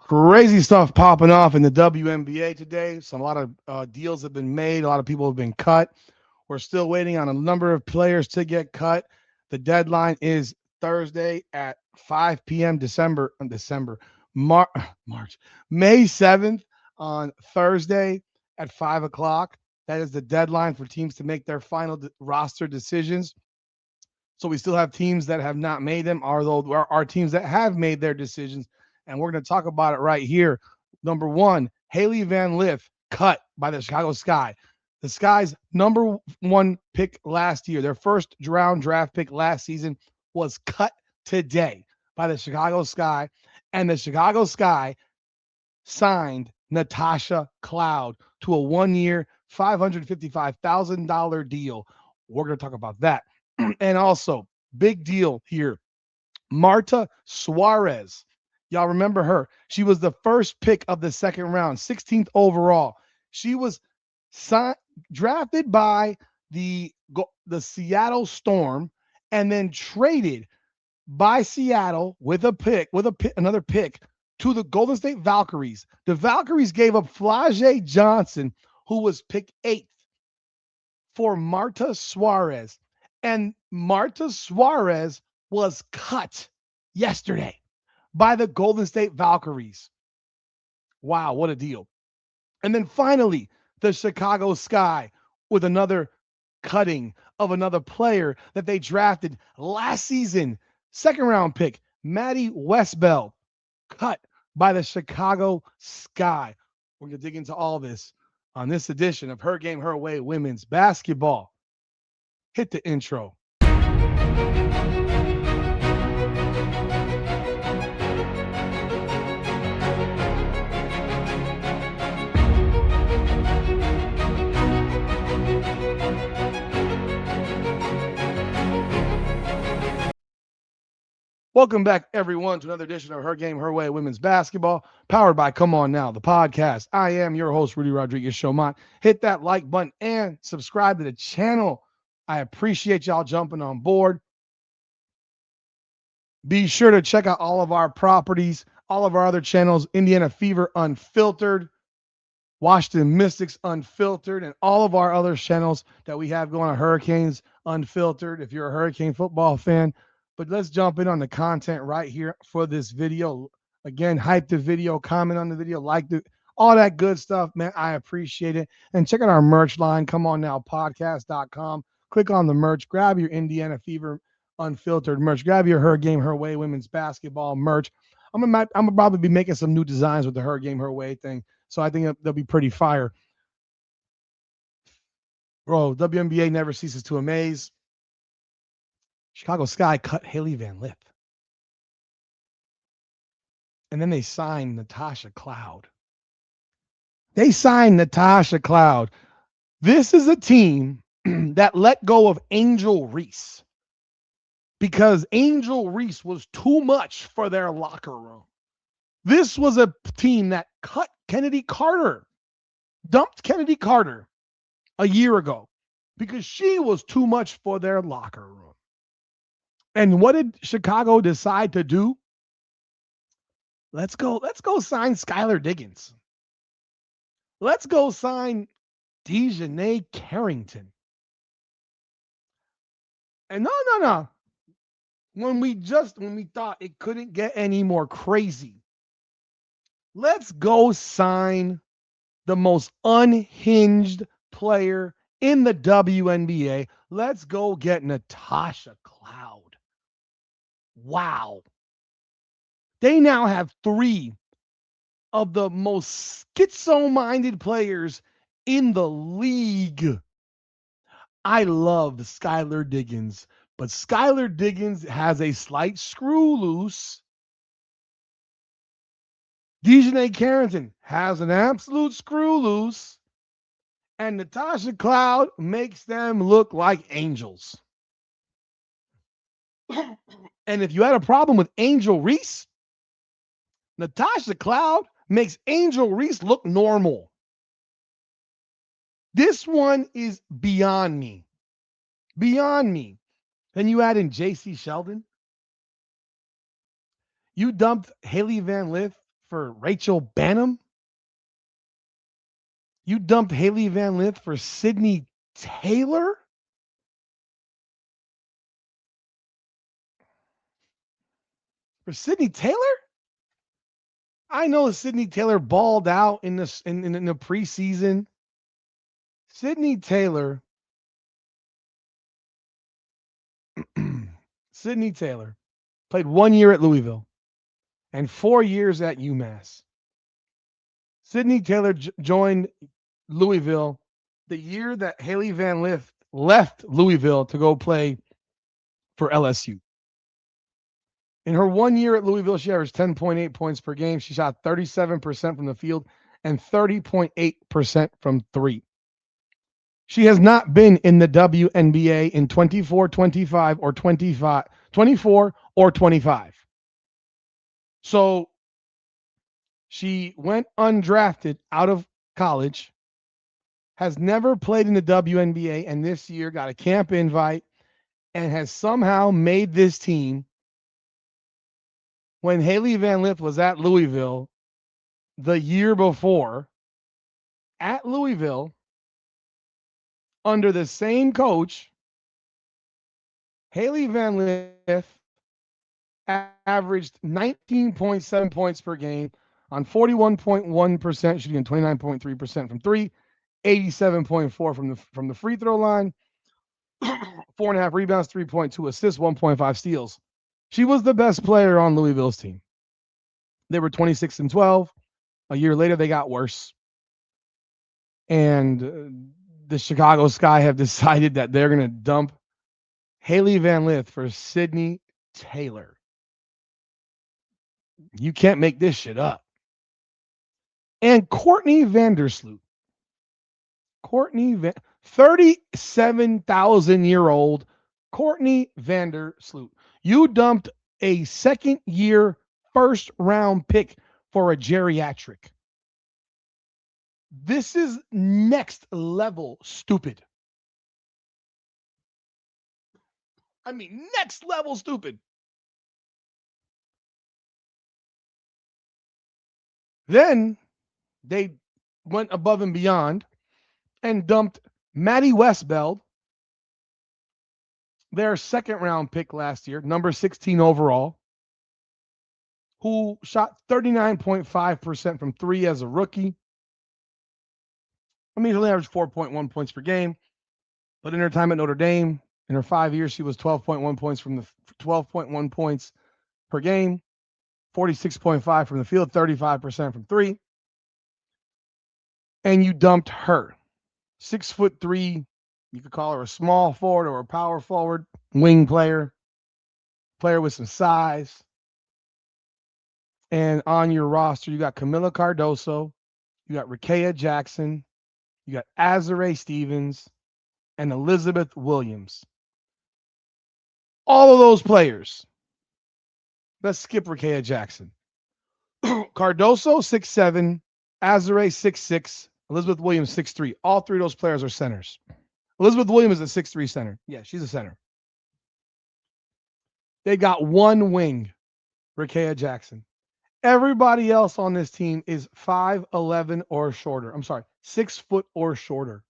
Crazy stuff popping off in the WNBA today. A lot of deals have been made. A lot of people have been cut. We're still waiting on a number of players to get cut. The deadline is Thursday at 5 p.m. Mar- March, May 7th on Thursday at 5 o'clock. That is the deadline for teams to make their final roster decisions. So we still have teams that have not made them, although there are teams that have made their decisions. And we're going to talk about it right here. Number one, Hailey Van Lith cut by the Chicago Sky. The Sky's number one pick last year, their first round draft pick last season, was cut today by the Chicago Sky. And the Chicago Sky signed Natasha Cloud to a 1-year, $555,000 deal. We're going to talk about that. And also, big deal here, Marta Suarez. Y'all remember her. She was the first pick of the second round, 16th overall. She was drafted by the Seattle Storm and then traded by Seattle with another pick to the Golden State Valkyries. The Valkyries gave up Flau'jae Johnson, who was picked 8th, for Marta Suarez. And Marta Suarez was cut yesterday by the Golden State Valkyries. Wow, what a deal. And then finally, the Chicago Sky with another cutting of another player that they drafted last season, second round pick, Maddy Westbeld, cut by the Chicago Sky. We're going to dig into all this on this edition of Her Game, Her Way Women's Basketball. Hit the intro. Welcome back, everyone, to another edition of Her Game, Her Way Women's Basketball, powered by Come On Now, the podcast. I am your host, Rudy Rodriguez Showmont. Hit that like button and subscribe to the channel. I appreciate y'all jumping on board. Be sure to check out all of our properties, all of our other channels, Indiana Fever Unfiltered, Washington Mystics Unfiltered, and all of our other channels that we have going on, Hurricanes Unfiltered, if you're a Hurricane football fan. But let's jump in on the content right here for this video. Again, hype the video, comment on the video, all that good stuff, man. I appreciate it. And check out our merch line, ComeOnNowPodcast.com. Click on the merch, grab your Indiana Fever Unfiltered merch, grab your Her Game, Her Way Women's Basketball merch. I'm gonna probably be making some new designs with the Her Game, Her Way thing. So I think they'll be pretty fire. Bro, WNBA never ceases to amaze. Chicago Sky cut Hailey Van Lith. And then they signed Natasha Cloud. This is a team that let go of Angel Reese because Angel Reese was too much for their locker room. This was a team that cut Kennedy Carter, dumped Kennedy Carter a year ago because she was too much for their locker room. And what did Chicago decide to do? Let's go sign Skylar Diggins. Let's go sign Dejanay Carrington. And no. When we thought it couldn't get any more crazy, let's go sign the most unhinged player in the WNBA. Let's go get Natasha Cloud. Wow. They now have 3 of the most schizo-minded players in the league. I love Skylar Diggins, but Skylar Diggins has a slight screw loose. Dejanay Carrington has an absolute screw loose. And Natasha Cloud makes them look like angels. And if you had a problem with Angel Reese, Natasha Cloud makes Angel Reese look normal. This one is beyond me. Beyond me. Then you add in J.C. Sheldon. You dumped Hailey Van Lith for Rachel Banham? You dumped Hailey Van Lith for Sydney Taylor? For Sydney Taylor? I know Sydney Taylor balled out in the preseason. Sydney Taylor. Sydney Taylor played 1 year at Louisville and 4 years at UMass. Sydney Taylor joined Louisville the year that Hailey Van Lith left Louisville to go play for LSU. In her 1 year at Louisville, she averaged 10.8 points per game. She shot 37% from the field and 30.8% from three. She has not been in the WNBA in 24, 25, or 25, 24 or 25. So she went undrafted out of college, has never played in the WNBA, and this year got a camp invite and has somehow made this team when Hailey Van Lith was at Louisville the year before at Louisville under the same coach. Hailey Van Lith averaged 19.7 points per game on 41.1%, shooting 29.3% from three, 87.4 from the free throw line, 4.5 rebounds, 3.2 assists, 1.5 steals. She was the best player on Louisville's team. They were 26-12. A year later, they got worse. And the Chicago Sky have decided that they're going to dump Hailey Van Lith for Sydney Taylor. You can't make this shit up. And Courtney Vandersloot. 37,000-year-old Courtney Vandersloot. You dumped a second-year first-round pick for a geriatric. This is next level stupid. I mean, next level stupid. Then they went above and beyond and dumped Maddy Westbeld, their second-round pick last year, number 16 overall, who shot 39.5% from three as a rookie. I mean, she only averaged 4.1 points per game, but in her time at Notre Dame, in her 5 years, she was 12.1 points from the 12.1 points per game, 46.5 from the field, 35% from three. And you dumped her. 6'3", you could call her a small forward or a power forward, wing player with some size. And on your roster, you got Camila Cardoso, you got Rickea Jackson, you got Azare Stevens, and Elizabeth Williams. All of those players. Let's skip Rickea Jackson. Cardoso, 6'7", Azare, 6'6", Elizabeth Williams, 6'3". All three of those players are centers. Elizabeth Williams is a 6'3" center. Yeah, she's a center. They got one wing, Rickea Jackson. Everybody else on this team is 5'11" or shorter. I'm sorry, 6 foot or shorter.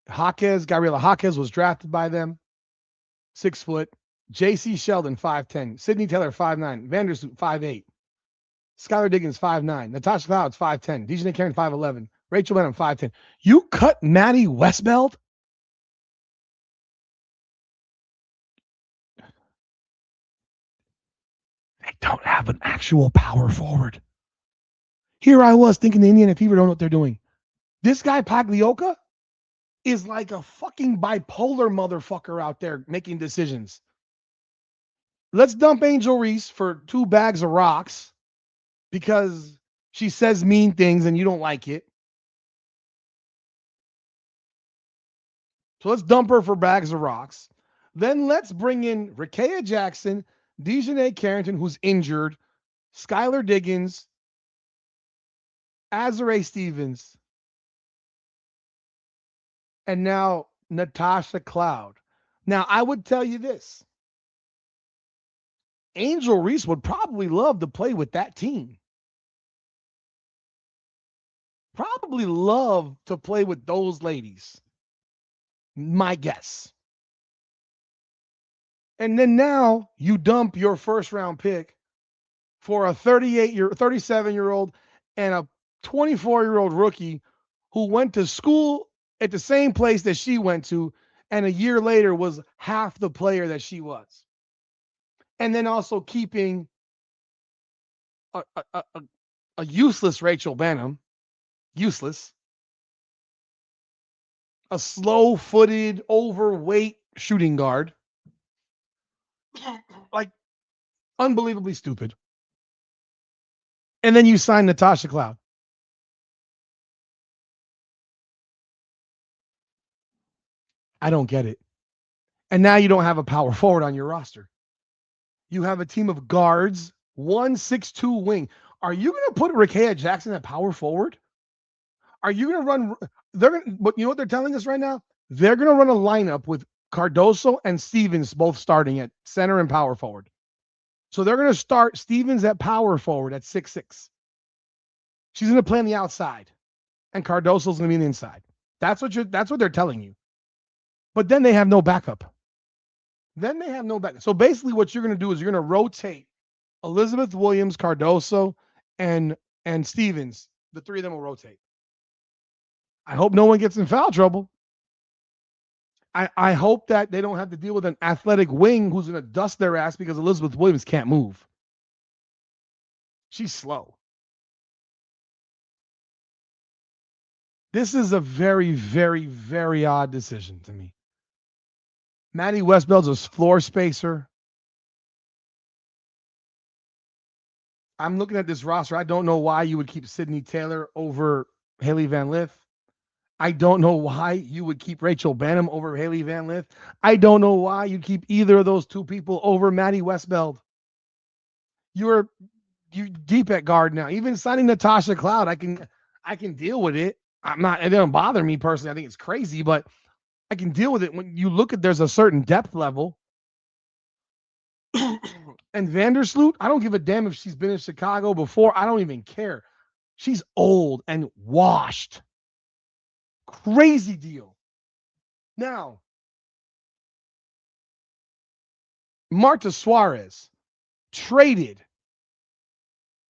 Gabriela Jaquez was drafted by them, 6 foot. J.C. Sheldon, 5'10". Sydney Taylor, 5'9". Vandersloot, 5'8". Skylar Diggins, 5'9". Natasha Cloud, 5'10". DJ Karen, 5'11". Rachel Benham, 5'10". You cut Maddy Westbeld? They don't have an actual power forward. Here I was thinking the Indiana Fever don't know what they're doing. This guy, Pagliocca, is like a fucking bipolar motherfucker out there making decisions. Let's dump Angel Reese for 2 bags of rocks because she says mean things and you don't like it. So let's dump her for bags of rocks. Then let's bring in Rickea Jackson, Dejanay Carrington, who's injured, Skylar Diggins, Azare Stevens, and now Natasha Cloud. Now, I would tell you this. Angel Reese would probably love to play with that team. Probably love to play with those ladies. My guess. And then now you dump your first round pick for a 37-year-old and a 24-year-old rookie who went to school at the same place that she went to, and a year later was half the player that she was. And then also keeping a useless Rachel Benham, useless, a slow-footed, overweight shooting guard, like unbelievably stupid. And then you sign Natasha Cloud. I don't get it. And now you don't have a power forward on your roster. You have a team of guards, 1-6-2 wing. Are you going to put Rickea Jackson at power forward? Are you going to run? But you know what they're telling us right now? They're going to run a lineup with Cardoso and Stevens both starting at center and power forward. So they're going to start Stevens at power forward at 6'6". She's going to play on the outside, and Cardoso's going to be on the inside. That's what they're telling you. But then they have no backup. So basically what you're going to do is you're going to rotate Elizabeth Williams, Cardoso, and Stevens. The three of them will rotate. I hope no one gets in foul trouble. I hope that they don't have to deal with an athletic wing who's going to dust their ass because Elizabeth Williams can't move. She's slow. This is a very, very, very odd decision to me. Maddy Westbeld's a floor spacer. I'm looking at this roster. I don't know why you would keep Sydney Taylor over Hailey Van Lith. I don't know why you would keep Rachel Benham over Hailey Van Lith. I don't know why you'd keep either of those two people over Maddy Westbeld. You're deep at guard now. Even signing Natasha Cloud, I can deal with it. It doesn't bother me personally. I think it's crazy, but I can deal with it when you look at there's a certain depth level. And Vandersloot, I don't give a damn if she's been in Chicago before. I don't even care. She's old and washed. Crazy deal. Now, Marta Suarez traded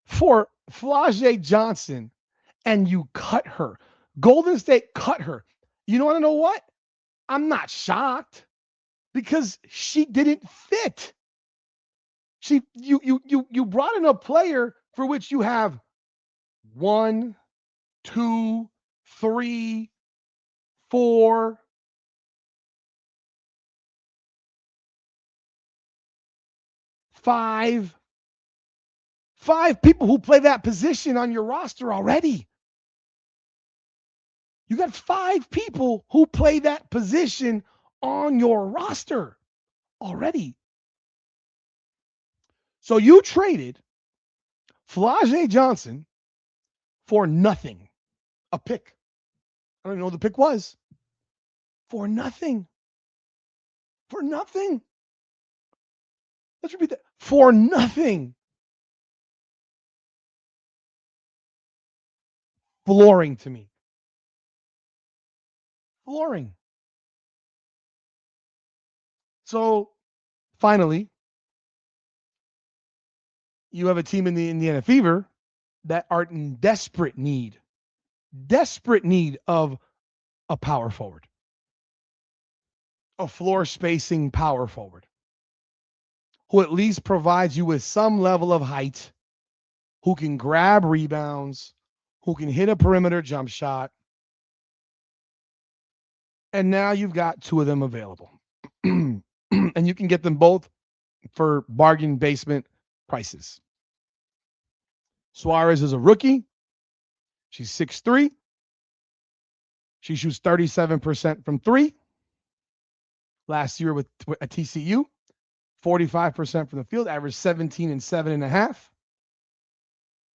for Flau'jae Johnson, and you cut her. Golden State cut her. You want to know what? I'm not shocked because she didn't fit. You brought in a player for which you have 1, 2, 3, 4, 5 people who play that position on your roster already. You got 5 people who play that position on your roster already. So you traded Flau'jae Johnson for nothing. A pick. I don't even know what the pick was. For nothing. For nothing. Let's repeat that. For nothing. Flooring to me. Flooring. So, finally, you have a team in the Indiana Fever that are in desperate need of a power forward, a floor spacing power forward, who at least provides you with some level of height, who can grab rebounds, who can hit a perimeter jump shot. And now you've got 2 of them available. And you can get them both for bargain basement prices. Suarez is a rookie. She's 6'3". She shoots 37% from 3. Last year with a TCU, 45% from the field, averaged 17 and 7.5.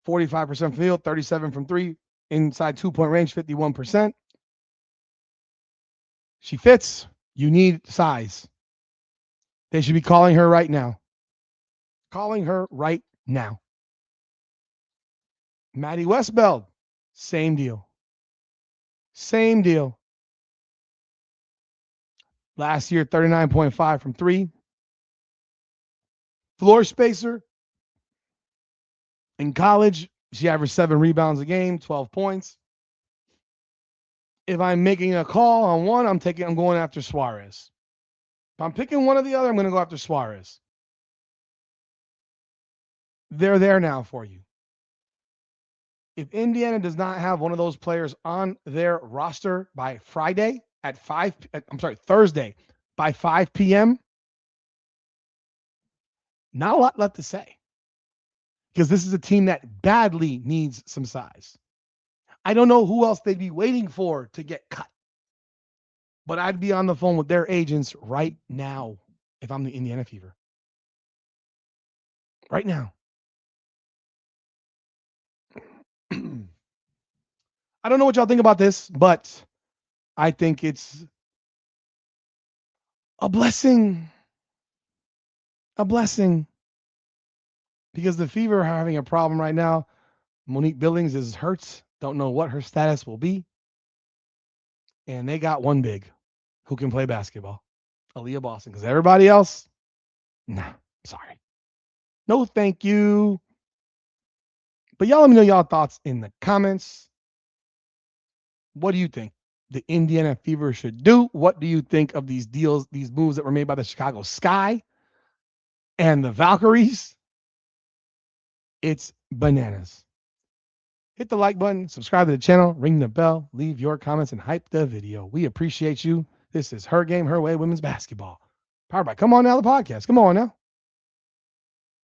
45% from the field, 37 from 3, inside 2-point range, 51%. She fits. You need size. They should be calling her right now. Calling her right now. Maddy Westbeld, same deal. Same deal. Last year, 39.5 from three. Floor spacer. In college, she averaged 7 rebounds a game, 12 points. If I'm making a call on one, I'm going after Suarez. If I'm picking one or the other, I'm going to go after Suarez. They're there now for you. If Indiana does not have one of those players on their roster by Thursday by 5 p.m., not a lot left to say. Because this is a team that badly needs some size. I don't know who else they'd be waiting for to get cut. But I'd be on the phone with their agents right now if I'm the Indiana Fever. Right now. I don't know what y'all think about this, but I think it's a blessing. A blessing. Because the Fever are having a problem right now. Monique Billings is hurt. Don't know what her status will be. And they got one big who can play basketball. Aaliyah Boston. Because everybody else, nah, sorry. No, thank you. But y'all let me know y'all thoughts in the comments. What do you think the Indiana Fever should do? What do you think of these deals, these moves that were made by the Chicago Sky and the Valkyries? It's bananas. Hit the like button, subscribe to the channel, ring the bell, leave your comments, and hype the video. We appreciate you. This is Her Game, Her Way Women's Basketball. Powered by Come On Now, the podcast. Come on now.